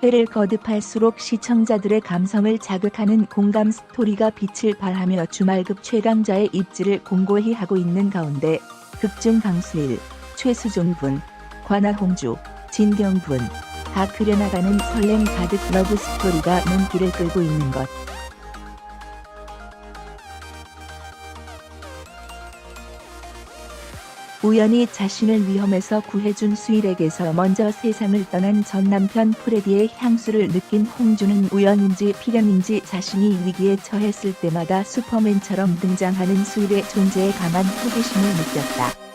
회를 거듭할수록 시청자들의 감성을 자극하는 공감 스토리가 빛을 발하며 주말급 최강자의 입지를 공고히 하고 있는 가운데 극중 강수일, 최수종 분, 관아홍주, 진경 분 다 그려나가는 설렘 가득 러브 스토리가 눈길을 끌고 있는 것. 우연히 자신을 위험에서 구해준 수일에게서 먼저 세상을 떠난 전 남편 프레디의 향수를 느낀 홍주는 우연인지 필연인지 자신이 위기에 처했을 때마다 슈퍼맨처럼 등장하는 수일의 존재에 강한 호기심을 느꼈다.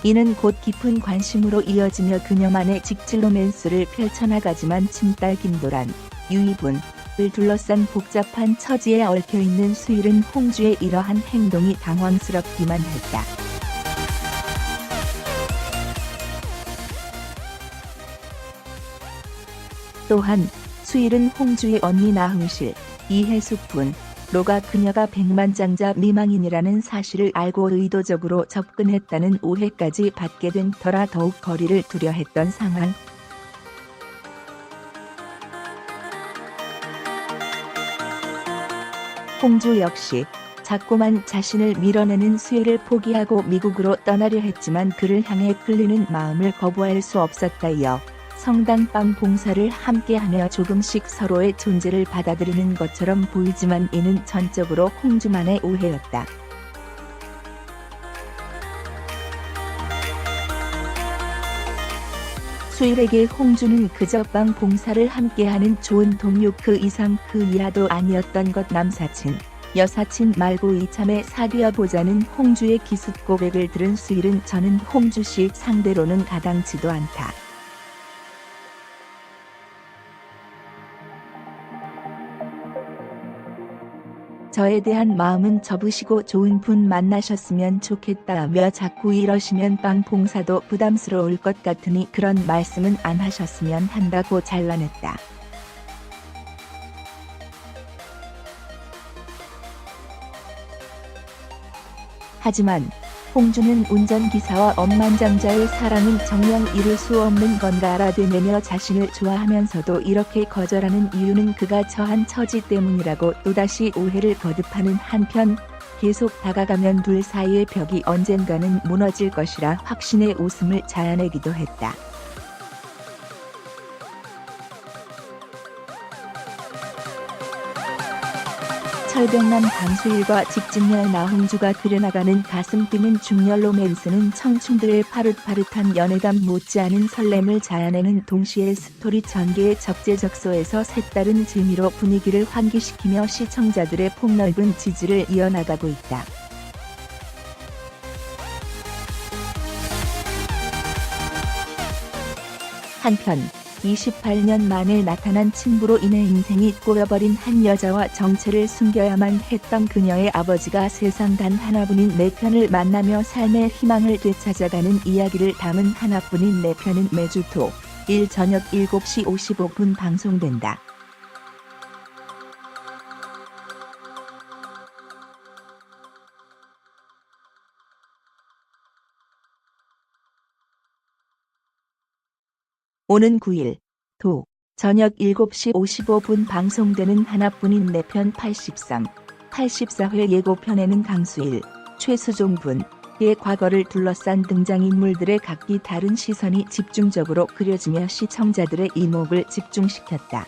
이는 곧 깊은 관심으로 이어지며 그녀만의 직질 로맨스를 펼쳐나가지만 친딸 김도란, 유이분 을 둘러싼 복잡한 처지에 얽혀있는 수일은 홍주의 이러한 행동이 당황스럽기만 했다. 또한 수일은 홍주의 언니 나흥실, 이혜숙 분로가 그녀가 백만장자 미망인이라는 사실을 알고 의도적으로 접근했다는 오해까지 받게 된 터라 더욱 거리를 두려 했던 상황. 홍주 역시 자꾸만 자신을 밀어내는 수일을 포기하고 미국으로 떠나려 했지만 그를 향해 끌리는 마음을 거부할 수 없었다. 이어 성당방 봉사를 함께하며 조금씩 서로의 존재를 받아들이는 것처럼 보이지만 이는 전적으로 홍주만의 오해였다. 수일에게 홍주는 그저 방 봉사를 함께하는 좋은 동료 그 이상 그 이하도 아니었던 것. 남사친, 여사친 말고 이참에 사귀어보자는 홍주의 기습 고백을 들은 수일은 저는 홍주씨 상대로는 가당치도 않다. 저에 대한 마음은 접으시고 좋은 분 만나셨으면 좋겠다며 자꾸 이러시면 방 봉사도 부담스러울 것 같으니 그런 말씀은 안 하셨으면 한다고 잘라냈다. 하지만 홍주는 운전기사와 억만장자의 사랑은 정녕 이룰 수 없는 건가 알아되내며 자신을 좋아하면서도 이렇게 거절하는 이유는 그가 처한 처지 때문이라고 또다시 오해를 거듭하는 한편 계속 다가가면 둘 사이의 벽이 언젠가는 무너질 것이라 확신의 웃음을 자아내기도 했다. 철벽남 강수일과 직진녀 나홍주가 그려나가는 가슴 뛰는 중년 로맨스는 청춘들의 파릇파릇한 연애감 못지않은 설렘을 자아내는 동시에 스토리 전개의 적재적소에서 색다른 재미로 분위기를 환기시키며 시청자들의 폭넓은 지지를 이어나가고 있다. 한편 28년 만에 나타난 친부로 인해 인생이 꼬여버린 한 여자와 정체를 숨겨야만 했던 그녀의 아버지가 세상 단 하나뿐인 내 편을 만나며 삶의 희망을 되찾아가는 이야기를 담은 하나뿐인 내 편은 매주 토.일 저녁 7시 55분 방송된다. 오는 9일 토. 저녁 7시 55분 방송되는 하나뿐인 내 편 83, 84회 예고편에는 강수일, 최수종 분의 과거를 둘러싼 등장인물들의 각기 다른 시선이 집중적으로 그려지며 시청자들의 이목을 집중시켰다.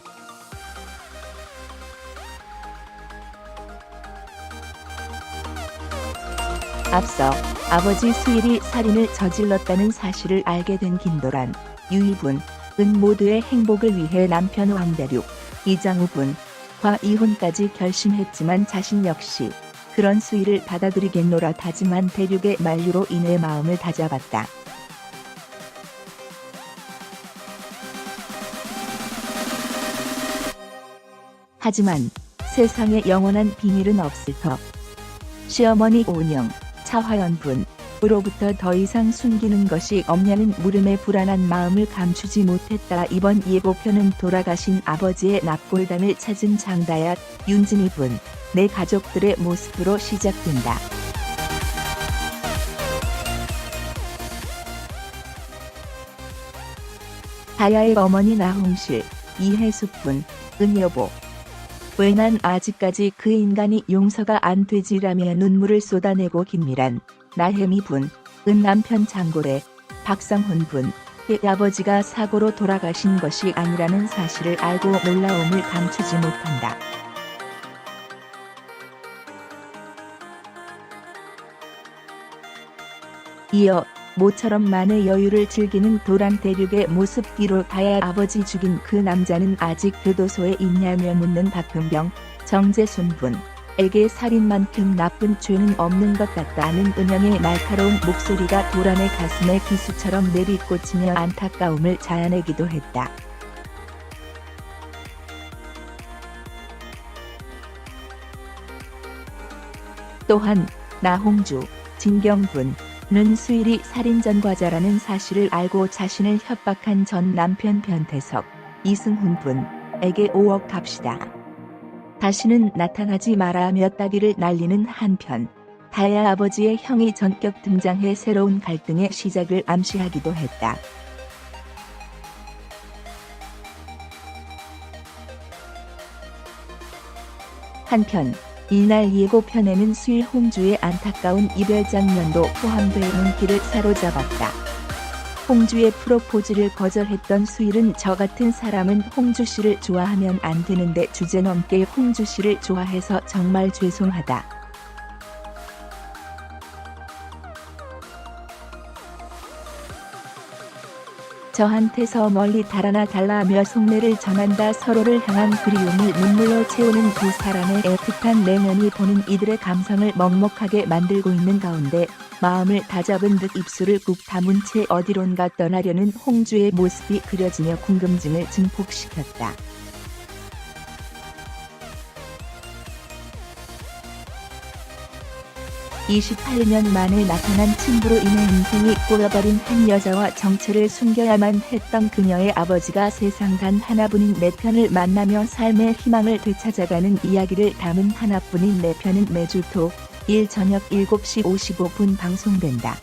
앞서 아버지 수일이 살인을 저질렀다는 사실을 알게 된 김도란, 유이분 은 모두의 행복을 위해 남편 왕대륙, 이장우 분과 이혼까지 결심했지만 자신 역시 그런 수위를 받아들이겠노라 다짐한 대륙의 만류로 인해 마음을 다잡았다. 하지만 세상에 영원한 비밀은 없을 터. 시어머니 오은영, 차화연 분으로부터 더 이상 숨기는 것이 없냐는 물음에 불안한 마음을 감추지 못했다. 이번 예고편은 돌아가신 아버지의 납골당을 찾은 장다약, 윤진희 분의 가족들의 모습으로 시작된다. 다야의 어머니 나홍실, 이해숙 분, 은여보. 왜 난 아직까지 그 인간이 용서가 안 되지라며 눈물을 쏟아내고 김미란, 나혜미 분, 은 남편 장고래, 박성훈 분, 의 아버지가 사고로 돌아가신 것이 아니라는 사실을 알고 놀라움을 감추지 못한다. 이어 모처럼 만의 여유를 즐기는 도란 대륙의 모습 뒤로 다야 아버지 죽인 그 남자는 아직 교도소에 있냐며 묻는 박근병, 정재순 분에게 살인만큼 나쁜 죄는 없는 것 같다는 은영의 날카로운 목소리가 도란의 가슴에 비수처럼 내리꽂히며 안타까움을 자아내기도 했다. 또한 나홍주, 진경분 는 수일이 살인 전과자라는 사실을 알고 자신을 협박한 전 남편 변태석, 이승훈 분에게 5억 값이다. 다시는 나타나지 마라며 따귀를 날리는 한편 다야 아버지의 형이 전격 등장해 새로운 갈등의 시작을 암시하기도 했다. 한편 이날 예고편에는 수일 홍주의 안타까운 이별 장면도 포함돼 눈길을 사로잡았다. 홍주의 프로포즈를 거절했던 수일은 저 같은 사람은 홍주 씨를 좋아하면 안 되는데 주제넘게 홍주 씨를 좋아해서 정말 죄송하다. 저한테서 멀리 달아나 달라며 속내를 전한다. 서로를 향한 그리움을 눈물로 채우는 두 사람의 애틋한 내면이 보는 이들의 감성을 먹먹하게 만들고 있는 가운데 마음을 다잡은 듯 입술을 꾹 다문 채 어디론가 떠나려는 홍주의 모습이 그려지며 궁금증을 증폭시켰다. 28년 만에 나타난 친부로 인해 인생이 꼬여버린 한 여자와 정체를 숨겨야만 했던 그녀의 아버지가 세상 단 하나뿐인 내 편을 만나며 삶의 희망을 되찾아가는 이야기를 담은 하나뿐인 내 편은 매주 토.일 저녁 7시 55분 방송된다.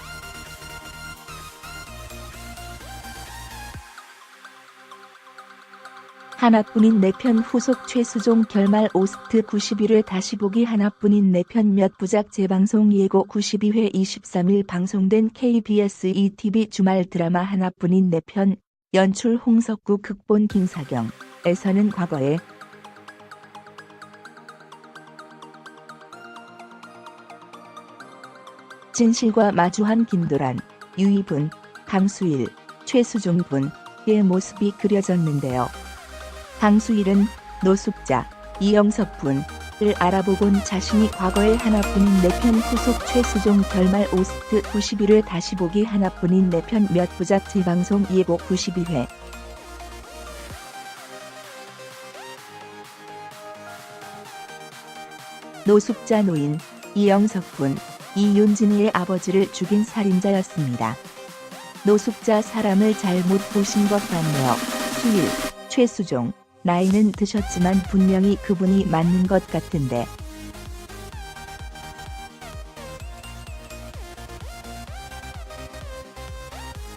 하나뿐인 내 편 후속 최수종 결말 오스트 91회 다시 보기 하나뿐인 내 편 몇 부작 재방송 예고 92회 23일 방송된 KBS ETV 주말 드라마 하나뿐인 내 편 연출 홍석구 극본 김사경에서는 과거에 진실과 마주한 김도란, 유이분, 강수일, 최수종 분의 모습이 그려졌는데요. 강수일은 노숙자, 이영석 분을 알아보곤 자신이 과거의 하나뿐인 내 편 후속 최수종 결말 오스트 91회 다시 보기 하나뿐인 내 편 몇 부작 재방송 예고 92회 노숙자 노인, 이영석 분, 이윤진이의 아버지를 죽인 살인자였습니다. 노숙자 사람을 잘못 보신 것 같네요. 수일, 최수종. 나이는 드셨지만 분명히 그분이 맞는 것 같은데.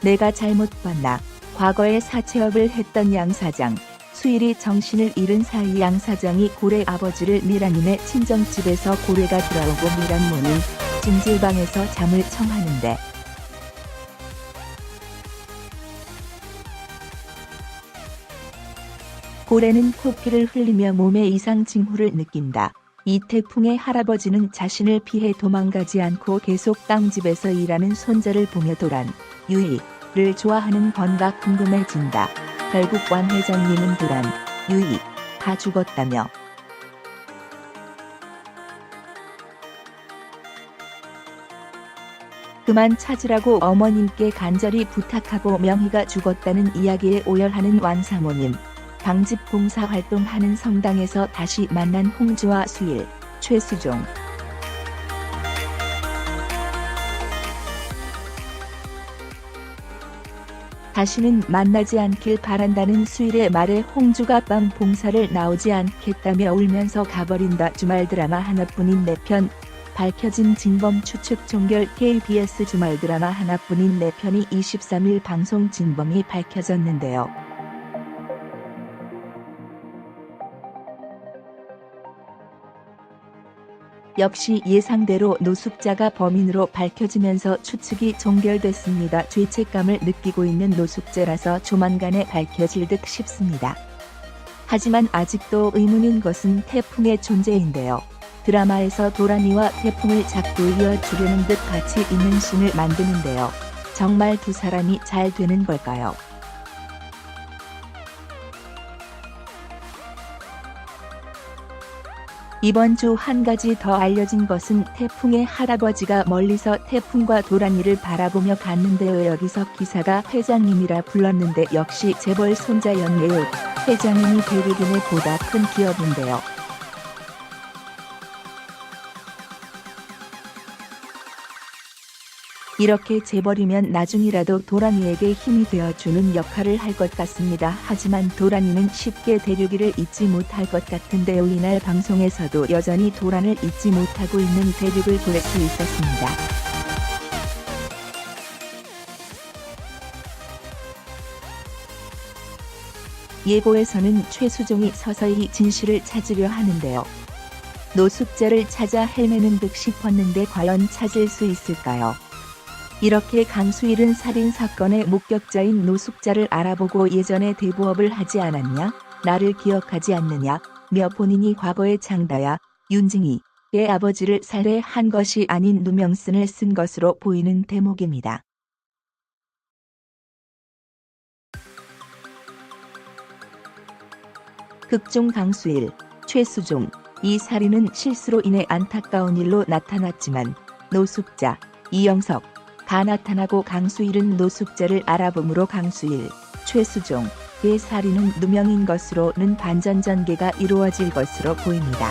내가 잘못 봤나. 과거에 사채업을 했던 양 사장. 수일이 정신을 잃은 사이 양 사장이 고래 아버지를 미란님의 친정집에서 고래가 돌아오고 미란모는 찜질방에서 잠을 청하는데 고래는 코피를 흘리며 몸에 이상 징후를 느낀다. 이태풍의 할아버지는 자신을 피해 도망가지 않고 계속 땅집에서 일하는 손자를 보며 도란, 유이를 좋아하는 건가 궁금해진다. 결국 완 회장님은 도란, 유이가 죽었다며. 그만 찾으라고 어머님께 간절히 부탁하고 명희가 죽었다는 이야기에 오열하는 완사모님. 방집 봉사 활동하는 성당에서 다시 만난 홍주와 수일, 최수종. 다시는 만나지 않길 바란다는 수일의 말에 홍주가 밤 봉사를 나오지 않겠다며 울면서 가버린다. 주말 드라마 하나뿐인 내 편. 밝혀진 진범 추측 종결 KBS 주말 드라마 하나뿐인 내 편이 23일 방송 진범이 밝혀졌는데요. 역시 예상대로 노숙자가 범인으로 밝혀지면서 추측이 종결됐습니다. 죄책감을 느끼고 있는 노숙자라서 조만간에 밝혀질 듯 싶습니다. 하지만 아직도 의문인 것은 태풍의 존재인데요. 드라마에서 도란이와 태풍을 자꾸 이어주려는 듯 같이 있는 씬을 만드는데요. 정말 두 사람이 잘 되는 걸까요? 이번 주 한 가지 더 알려진 것은 태풍의 할아버지가 멀리서 태풍과 도란이를 바라보며 갔는데요. 여기서 기사가 회장님이라 불렀는데 역시 재벌 손자였네요. 회장님이 대리기내 보다 큰 기업인데요. 이렇게 재벌이면 나중이라도 도란이에게 힘이 되어주는 역할을 할 것 같습니다. 하지만 도란이는 쉽게 대륙이를 잊지 못할 것 같은데요. 이날 방송에서도 여전히 도란을 잊지 못하고 있는 대륙을 볼 수 있었습니다. 예고에서는 최수종이 서서히 진실을 찾으려 하는데요. 노숙자를 찾아 헤매는 듯 싶었는데 과연 찾을 수 있을까요? 이렇게 강수일은 살인사건의 목격자인 노숙자를 알아보고 예전에 대부업을 하지 않았냐? 나를 기억하지 않느냐? 며 본인이 과거의 장다야, 윤징이의 아버지를 살해한 것이 아닌 누명쓴을 쓴 것으로 보이는 대목입니다. 극중 강수일, 최수종, 이 살인은 실수로 인해 안타까운 일로 나타났지만 노숙자, 이영석, 가 나타나고 강수일은 노숙자를 알아봄으로 강수일, 최수종의 살인은 누명인 것으로는 반전전개가 이루어질 것으로 보입니다.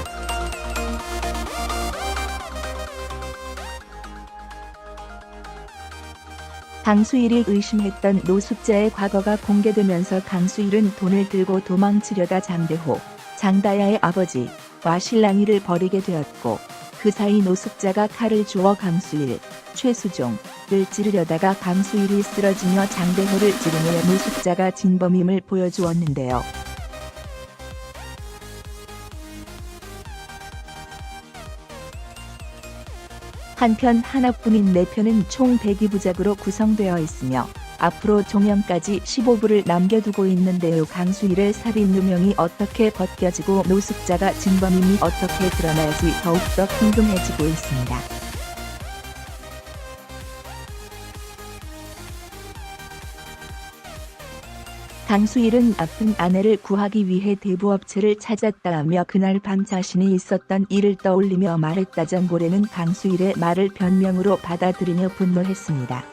강수일이 의심했던 노숙자의 과거가 공개되면서 강수일은 돈을 들고 도망치려다 장대호, 장다야의 아버지와 실랑이를 벌이게 되었고 그 사이 노숙자가 칼을 주워 강수일, 최수종을 찌르려다가 강수일이 쓰러지며 장대호를 찌르며 노숙자가 진범임을 보여주었는데요. 한편 하나뿐인 4편은 총 102부작으로 구성되어 있으며 앞으로 종영까지 15부를 남겨두고 있는데요. 강수일의 살인 누명이 어떻게 벗겨지고 노숙자가 진범임이 어떻게 드러날지 더욱더 궁금해지고 있습니다. 강수일은 아픈 아내를 구하기 위해 대부업체를 찾았다며 그날 밤 자신이 있었던 일을 떠올리며 말했다. 전고래는 강수일의 말을 변명으로 받아들이며 분노했습니다.